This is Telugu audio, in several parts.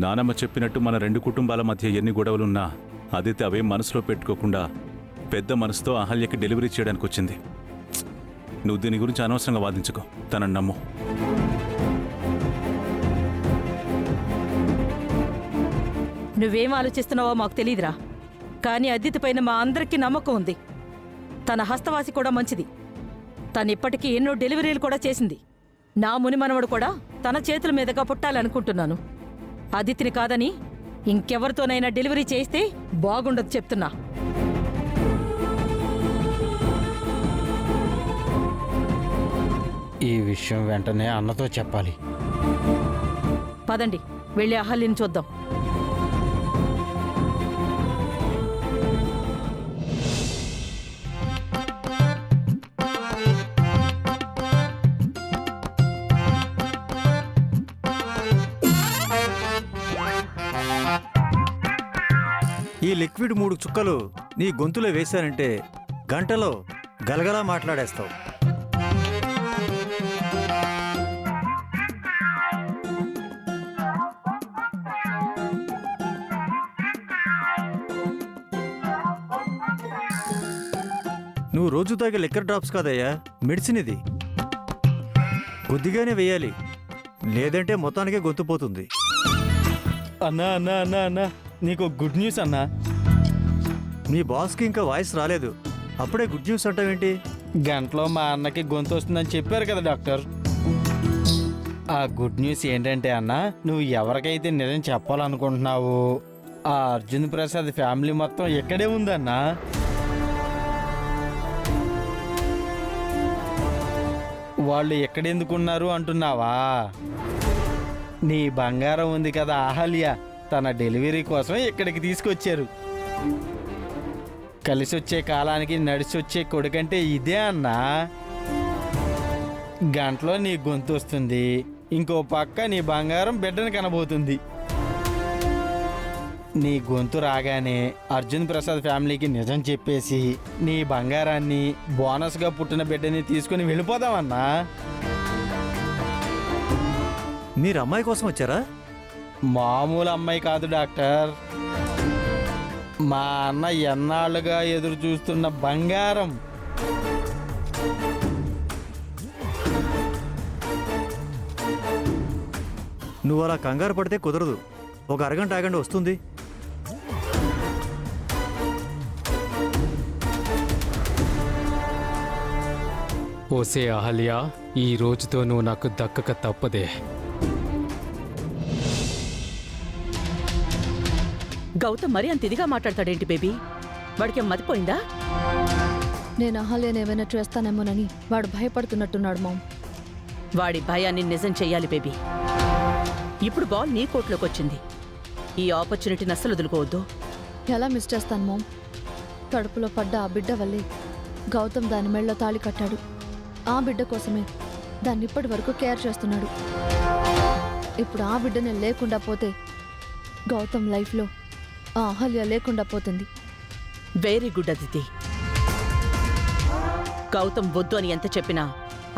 నానమ్మ చెప్పినట్టు మన రెండు కుటుంబాల మధ్య ఎన్ని గొడవలున్నా ఆదిత్య అవేం మనసులో పెట్టుకోకుండా పెద్ద మనసుతో అహల్యకి డెలివరీ చేయడానికి వచ్చింది. నువ్వు దీని గురించి అనవసరంగా వాదించుకో, తనని నమ్ము. నువ్వేం ఆలోచిస్తున్నావో మాకు తెలీదురా, కానీ అదితి పైన మా అందరికీ నమ్మకం ఉంది. తన హస్తవాసి కూడా మంచిది. తను ఇప్పటికీ ఎన్నో డెలివరీలు కూడా చేసింది. నా మునిమనవడు కూడా తన చేతుల మీదుగా పుట్టాలనుకుంటున్నాను. అదితిని కాదని ఇంకెవరితోనైనా డెలివరీ చేస్తే బాగుండదు చెప్తున్నా. ఈ విషయం వెంటనే అన్నతో చెప్పాలి. పదండి, వెళ్ళి అహల్యని చూద్దాం. ఈ లిక్విడ్ 3 చుక్కలు నీ గొంతులో వేశానంటే గంటలో గలగలా మాట్లాడేస్తావు. నువ్వు రోజు తాగే లిక్కర్ డ్రాప్స్ కాదయ్యా, మెడిసిన్ ఇది. కొద్దిగానే వేయాలి, లేదంటే మొత్తానికే గొంతుపోతుంది. అన్నా అన్నా అన్నా అన్నా, నీకు గుడ్ న్యూస్ అన్నా. మీ బాస్కి ఇంకా వాయిస్ రాలేదు, అప్పుడే గుడ్ న్యూస్ అంటావేంటి? గంటలో మా అన్నకి గొంతు వస్తుందని చెప్పారు కదా డాక్టర్. ఆ గుడ్ న్యూస్ ఏంటంటే అన్నా, నువ్వు ఎవరికైతే నిజం చెప్పాలనుకుంటున్నావు ఆ అర్జున్ ప్రసాద్ ఫ్యామిలీ మొత్తం ఇక్కడే ఉందన్నా. వాళ్ళు ఎక్కడెందుకున్నారు అంటున్నావా? నీ బంగారం ఉంది కదా అహల్య, తన డెలివరీ కోసం ఇక్కడికి తీసుకొచ్చారు. కలిసి వచ్చే కాలానికి నడిచి వచ్చే కొడుకంటే ఇదే అన్నా. గంటలో నీ గొంతు వస్తుంది, ఇంకో పక్క నీ బంగారం బిడ్డను కనబోతుంది. నీ గొంతు రాగానే అర్జున్ ప్రసాద్ ఫ్యామిలీకి నిజం చెప్పేసి నీ బంగారాన్ని, బోనస్గా పుట్టిన బిడ్డని తీసుకుని వెళ్ళిపోదామన్నా. మీరు అమ్మాయి కోసం వచ్చారా? మామూలు అమ్మాయి కాదు డాక్టర్, మా అన్న ఎన్నాళ్ళుగా ఎదురు చూస్తున్న బంగారం. నువ్వు అలా కంగారు పడితే కుదరదు, ఒక అరగంట ఆగండి, వస్తుంది. ఓసే అహల్య, ఈ రోజుతో నువ్వు నాకు దక్కక తప్పదే. గౌతమ్ మరి అంత ఇదిగా మాట్లాడతాడేంటి బేబీ? వాడికేం మతిపోయిందా? నేను అహల్యను ఏమైనా చేస్తానేమోనని వాడు భయపడుతున్నట్టున్నాడు మామ్. వాడి భయాన్ని నిజం చెయ్యాలి బేబీ. ఇప్పుడు బాల్ నీ కోర్టులోకి వచ్చింది. ఈ ఆపర్చునిటీని అస్సలు వదులుకోవద్దు. ఎలా మిస్ చేస్తాను మామ్? కడుపులో పడ్డ ఆ బిడ్డ వల్లే గౌతమ్ దాని మెళ్ళలో తాళి కట్టాడు. ఆ బిడ్డ కోసమే దాన్ని ఇప్పటి వరకు కేర్ చేస్తున్నాడు. ఇప్పుడు ఆ బిడ్డనే లేకుండా పోతే గౌతమ్ లైఫ్లో ఆ అహల్య లేకుండా పోతుంది. Very good Aditi. గౌతమ్ వద్దు అని ఎంత చెప్పినా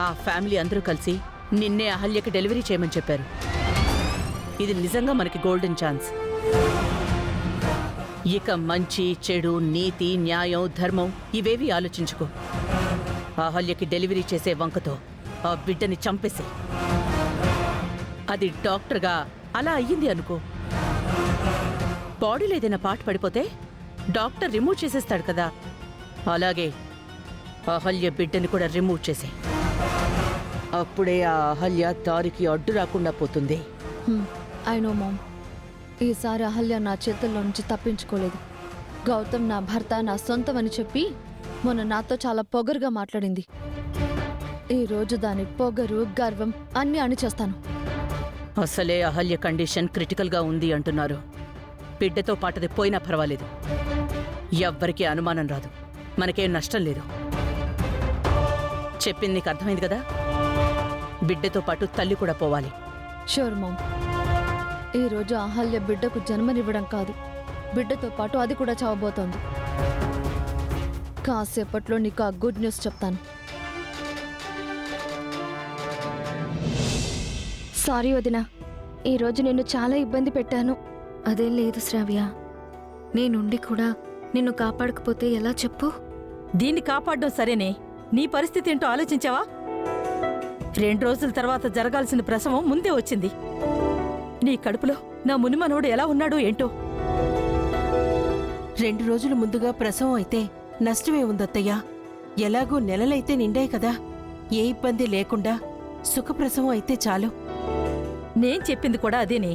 ఆ ఫ్యామిలీ అందరూ కలిసి నిన్నే అహల్యకి డెలివరీ చేయమని చెప్పారు. ఇది నిజంగా మనకి గోల్డెన్ ఛాన్స్. ఇక మంచి, చెడు, నీతి, న్యాయం, ధర్మం ఇవేవి ఆలోచించుకో. అహల్యకి డెలివరీ చేసే వంకతో ఆ బిడ్డని చంపేసే. అది డాక్టర్గా అలా అయ్యింది అనుకో. బాడీలో ఏదైనా పార్ట్ పడిపోతే డాక్టర్ రిమూవ్ చేసేస్తాడు కదా, అలాగే అహల్య బిడ్డని కూడా రిమూవ్ చేసే. అప్పుడే ఆ అహల్య దారికి అడ్డు రాకుండా పోతుంది. I know ma'am. ఈసారి అహల్య నా చేతుల్లో నుంచి తప్పించుకోలేదు. గౌతమ్ నా భర్త, నా సొంతం అని చెప్పి మొన్న నాతో చాలా పొగరుగా మాట్లాడింది. ఈరోజు దాని పొగరు, గర్వం అన్నీ అణిచేస్తాను. అసలే అహల్య కండిషన్ క్రిటికల్గా ఉంది అంటున్నారు. బిడ్డతో పాటది పోయినా పర్వాలేదు, ఎవ్వరికీ అనుమానం రాదు, మనకేం నష్టం లేదు. చెప్పింది నీకు అర్థమైంది కదా? బిడ్డతో పాటు తల్లి కూడా పోవాలి. Sure ma'am. ఈరోజు అహల్య బిడ్డకు జన్మనివ్వడం కాదు, బిడ్డతో పాటు అది కూడా చావబోతోంది. కాసేపట్లో నీకు ఆ గుడ్ న్యూస్ చెప్తాను. సారీ వదినా, ఈరోజు నిన్ను చాలా ఇబ్బంది పెట్టాను. అదేం లేదు శ్రావ్య. నేనుండి కూడా నిన్ను కాపాడకపోతే ఎలా చెప్పు? దీన్ని కాపాడడం సరేనే, నీ పరిస్థితి ఏంటో ఆలోచించావా? 2 రోజుల తర్వాత జరగాల్సిన ప్రసవం ముందే వచ్చింది. నీ కడుపులో నా మునిమనోడు ఎలా ఉన్నాడో ఏంటో. 2 రోజులు ముందుగా ప్రసవం అయితే నష్టమే ఉందత్తయ్యా. ఎలాగూ నెలలైతే నిండాయి కదా, ఏ ఇబ్బంది లేకుండా సుఖప్రసవం అయితే చాలు. నేను చెప్పింది కూడా అదేనే,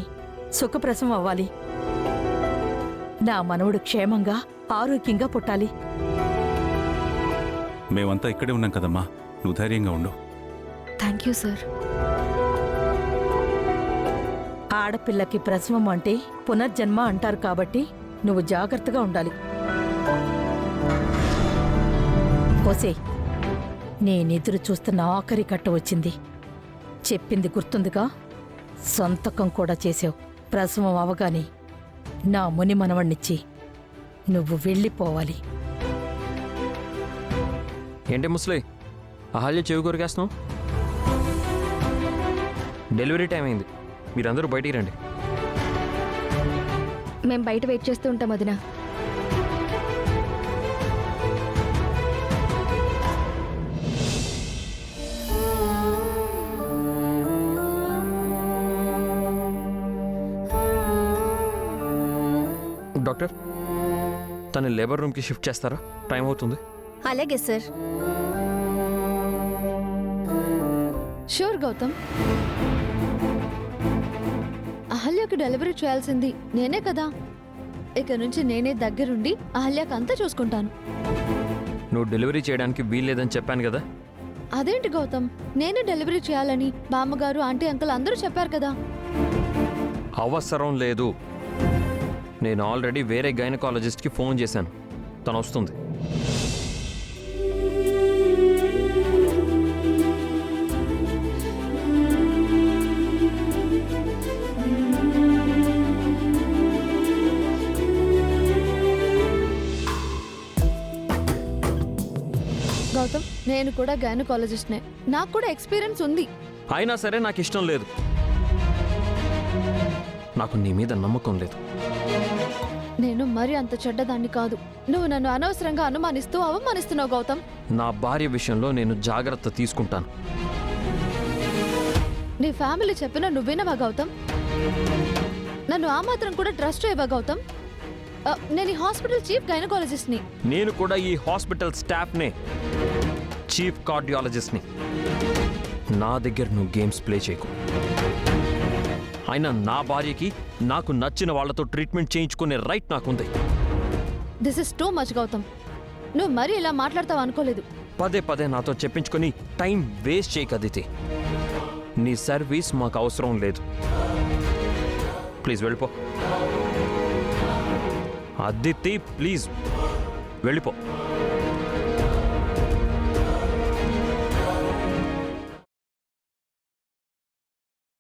సుఖప్రసవం అవ్వాలి. నా మనవడు క్షేమంగా ఆరోగ్యంగా పుట్టాలి. మేమంతా ఇక్కడే ఉన్నాం కదమ్మా, నువ్వు ధైర్యంగా ఉండు. Thank you sir. ఆడపిల్లకి ప్రసవం అంటే పునర్జన్మ అంటారు కాబట్టి నువ్వు జాగ్రత్తగా ఉండాలి. ఓసే, నేనెదురు చూస్తున్న ఆఖరి కట్ట వచ్చింది. చెప్పింది గుర్తుందిగా? సంతకం కూడా చేసావు. ప్రసవం అవగానే నా ముని మనవణ్ణిచ్చి నువ్వు వెళ్ళిపోవాలి. ఏంటి ముసలి అహల్య చెవి కొరికేస్తున్నావు? డెలివరీ టైం అయింది, మీరందరూ బయటికి రండి. మేం బయట వెయిట్ చేస్తూ ఉంటాం వదినా. డాక్టర్, తను లేబర్ రూమ్కి షిఫ్ట్ చేస్తారా? టైం అవుతుంది. అలాగే సార్. షూర్ గౌతమ్. అహల్యకు డెలివరీ చేయాల్సింది నేనే కదా. ఇక నుంచి నేనే దగ్గరుండి అహల్యకు అంతా చూసుకుంటాను. నువ్వు డెలివరీ చేయడానికి వీల్లేదని చెప్పాను కదా. అదేంటి గౌతమ్, నేనే డెలివరీ చేయాలని బామ్మగారు ఆంటీ అంకుల్ అందరూ చెప్పారు కదా. అవసరం లేదు. నేను ఆల్రెడీ వేరే గైనకాలజిస్ట్కి ఫోన్ చేశాను, తను వస్తుంది. గౌతమ్, నేను కూడా గైనకాలజిస్ట్నే, నాకు కూడా ఎక్స్పీరియన్స్ ఉంది. అయినా సరే నాకు ఇష్టం లేదు. నాకు నీ మీద నమ్మకం లేదు. నేను మరీ అంత చెడ్డదాన్ని కాదు. నువ్వు నన్ను అనవసరంగా అనుమానిస్తూ అవమానిస్తున్నావు గౌతమ్. నా భార్య విషయంలో నేను జాగ్రత్త తీసుకుంటాను. నీ ఫ్యామిలీ చెప్పినా నువ్వు వినవా గౌతమ్? నన్ను ఆ మాత్రం కూడా ట్రస్ట్ చేయవా గౌతమ్? నేను ఈ హాస్పిటల్ చీఫ్ గైనకాలజిస్ట్ని. నేను కూడా ఈ హాస్పిటల్ స్టాఫ్నే, చీఫ్ కార్డియాలజిస్ట్ని. నా దగ్గర నువ్వు గేమ్స్ ప్లే చేయకు. అయినా నా భార్యకి నాకు నచ్చిన వాళ్లతో ట్రీట్మెంట్ చేయించుకునే రైట్ నాకుంది. This is too much Gautam. నువ్వు మరీ ఇలా మాట్లాడతావు అనుకోలేదు. పదే పదే నాతో చెప్పించుకొని టైం వేస్ట్ చేయకు అదితి. నీ సర్వీస్ మాకు అవసరం లేదు. ప్లీజ్ వెళ్ళిపో అదితి, ప్లీజ్ వెళ్ళిపో.